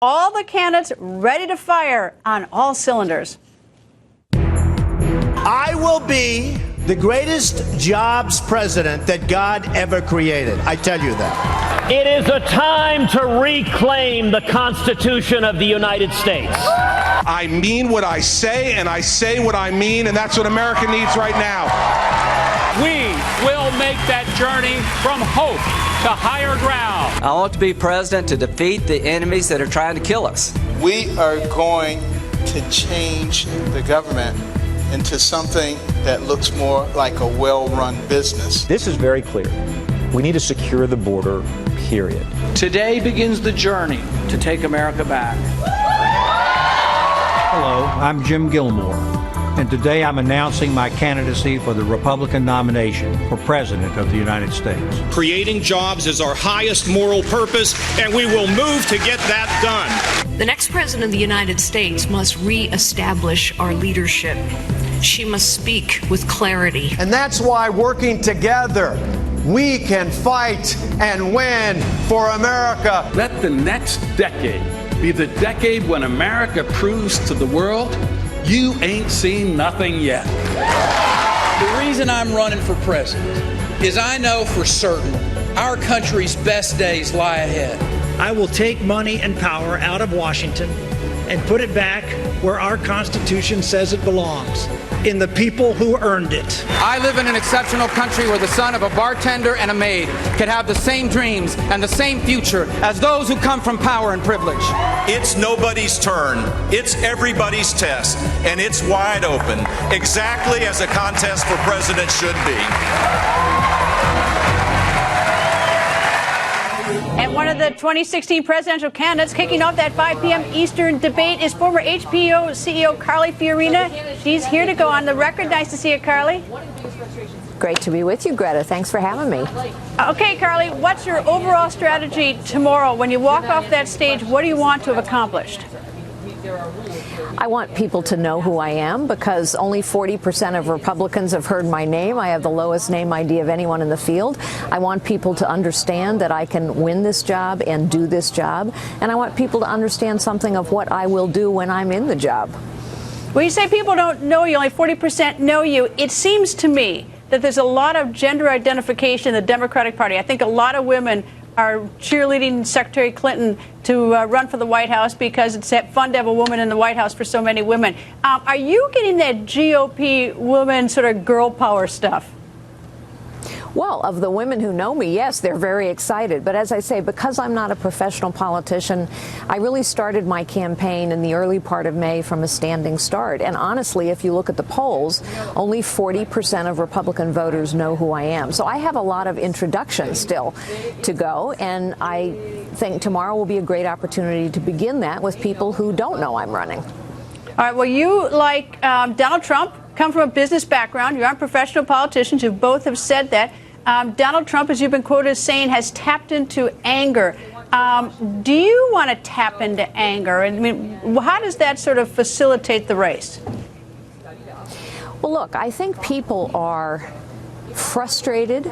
All the candidates ready to fire on all cylinders. I will be the greatest jobs president that God ever created. I tell you that. It is a time to reclaim the Constitution of the United States. I mean what I say, and I say what I mean, and that's what America needs right now. We will make that journey from hope to higher ground. I want to be president to defeat the enemies that are trying to kill us. We are going to change the government into something that looks more like a well-run business. This is very clear. We need to secure the border, period. Today begins the journey to take America back. Hello, I'm Jim Gilmore, and today I'm announcing my candidacy for the Republican nomination for President of the United States. Creating jobs is our highest moral purpose, and we will move to get that done. The next President of the United States must reestablish our leadership. She must speak with clarity. And that's why working together, we can fight and win for America. Let the next decade be the decade when America proves to the world, you ain't seen nothing yet. The reason I'm running for president is I know for certain our country's best days lie ahead. I will take money and power out of Washington and put it back where our Constitution says it belongs, in the people who earned it. I live in an exceptional country where the son of a bartender and a maid could have the same dreams and the same future as those who come from power and privilege. It's nobody's turn. It's everybody's test, and it's wide open, exactly as a contest for president should be. And one of the 2016 presidential candidates kicking off that 5 p.m. Eastern debate is former HPO CEO Carly Fiorina. She's here to go on the record. Nice to see you, Carly. Great to be with you, Greta. Thanks for having me. Okay, Carly, what's your overall strategy tomorrow? When you walk off that stage, what do you want to have accomplished? I want people to know who I am because only 40% of Republicans have heard my name. I have the lowest name ID of anyone in the field. I want people to understand that I can win this job and do this job. And I want people to understand something of what I will do when I'm in the job. When you say people don't know you, only 40% know you, it seems to me that there's a lot of gender identification in the Democratic Party. I think a lot of women are cheerleading Secretary Clinton to run for the White House because it's fun to have a woman in the White House for so many women. Are you getting that GOP woman sort of girl power stuff? Well, of the women who know me, yes, they're very excited. But as I say, because I'm not a professional politician, I really started my campaign in the early part of May from a standing start. And honestly, if you look at the polls, only 40% of Republican voters know who I am. So I have a lot of introduction still to go. And I think tomorrow will be a great opportunity to begin that with people who don't know I'm running. All right. Well, you, like Donald Trump, come from a business background. You aren't professional politicians. You both have said that. Donald Trump, as you've been quoted as saying, has tapped into anger. Do you want to tap into anger? I mean, how does that sort of facilitate the race? Well, look, I think people are frustrated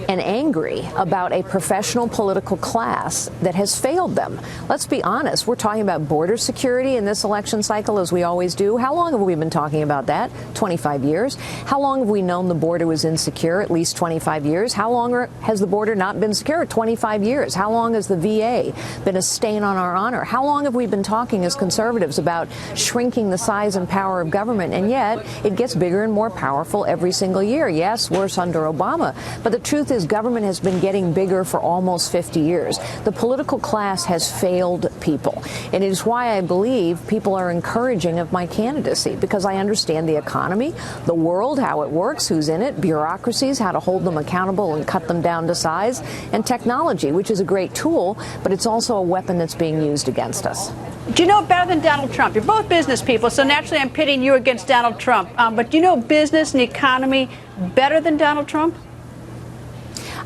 and angry about a professional political class that has failed them. Let's be honest. We're talking about border security in this election cycle, as we always do. How long have we been talking about that? 25 years. How long have we known the border was insecure? At least 25 years. How long has the border not been secure? 25 years. How long has the VA been a stain on our honor? How long have we been talking as conservatives about shrinking the size and power of government? And yet it gets bigger and more powerful every single year. Yes, worse under Obama. But the truth is government has been getting bigger for almost 50 years. The political class has failed people. And it is why I believe people are encouraging of my candidacy, because I understand the economy, the world, how it works, who's in it, bureaucracies, how to hold them accountable and cut them down to size, and technology, which is a great tool, but it's also a weapon that's being used against us. Do you know better than Donald Trump? You're both business people, so naturally I'm pitting you against Donald Trump. But do you know business and the economy better than Donald Trump?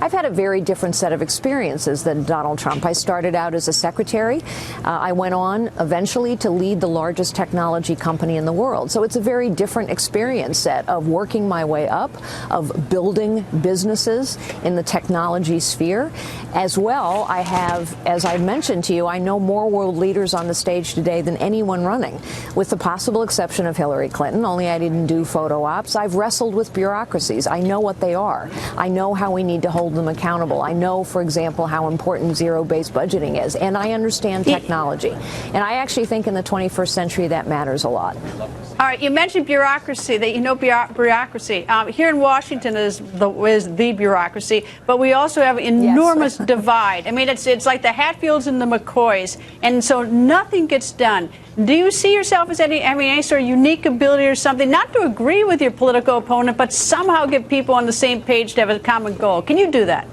I've had a very different set of experiences than Donald Trump. I started out as a secretary. I went on eventually to lead the largest technology company in the world. So it's a very different experience set of working my way up, of building businesses in the technology sphere. As well, I have, as I mentioned to you, I know more world leaders on the stage today than anyone running, with the possible exception of Hillary Clinton, only I didn't do photo ops. I've wrestled with bureaucracies. I know what they are. I know how we need to hold them accountable. I know, for example, how important zero-based budgeting is, and I understand technology. And I actually think in the 21st century that matters a lot. All right, you mentioned bureaucracy, that you know bureaucracy. Here in Washington is the bureaucracy, but we also have enormous divide. I mean, it's like the Hatfields and the McCoys, and so nothing gets done. Do you see yourself as any sort of unique ability or something, not to agree with your political opponent, but somehow get people on the same page to have a common goal? Can you do that?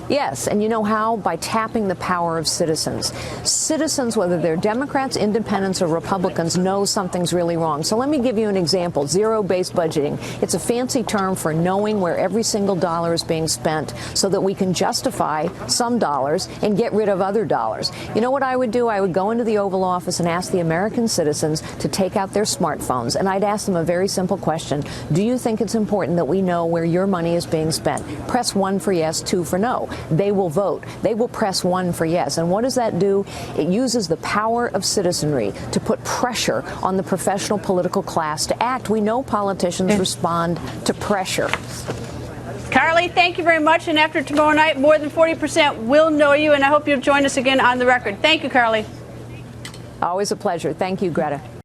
Yes, and you know how? By tapping the power of citizens. Citizens, whether they're Democrats, Independents, or Republicans, know something's really wrong. So let me give you an example. Zero-based budgeting. It's a fancy term for knowing where every single dollar is being spent so that we can justify some dollars and get rid of other dollars. You know what I would do? I would go into the Oval Office and ask the American citizens to take out their smartphones, and I'd ask them a very simple question. Do you think it's important that we know where your money is being spent? Press 1 for yes, 2 for no. They will vote. They will press 1 for yes. And what does that do? It uses the power of citizenry to put pressure on the professional political class to act. We know politicians respond to pressure. Carly, thank you very much. And after tomorrow night, more than 40% will know you. And I hope you'll join us again on the record. Thank you, Carly. Always a pleasure. Thank you, Greta.